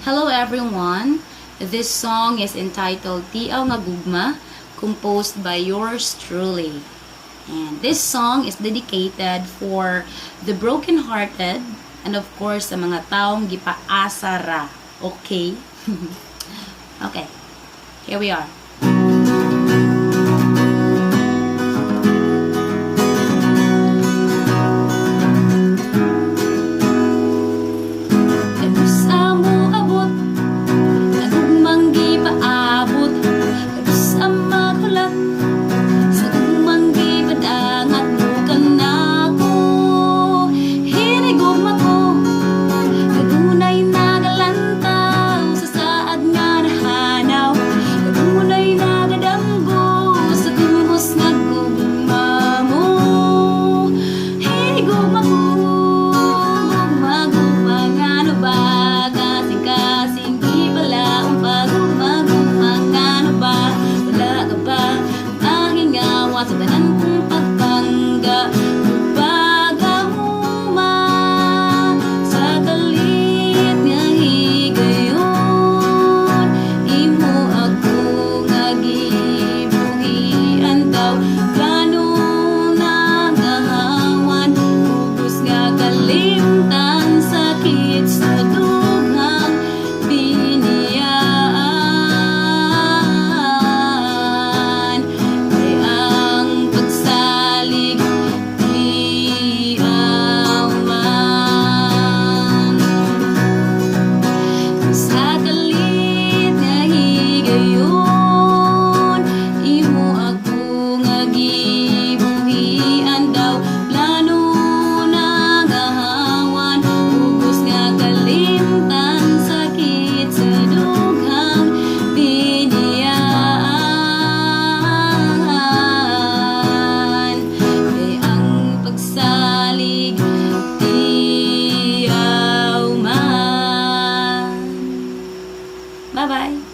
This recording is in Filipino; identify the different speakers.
Speaker 1: Hello everyone! This song is entitled Tiaw Nga Gugma, composed by yours truly. And this song is dedicated for the broken-hearted and of course sa mga taong gipaasa ra. Okay? Okay. Here we are. Sa tanan kong pagpangga pagahuma sa kalit nga higayon imo ako nga gibuhian daw plano na gahawan ubos nga kalimtan sakit sa dughang biniyaan. Bye-bye.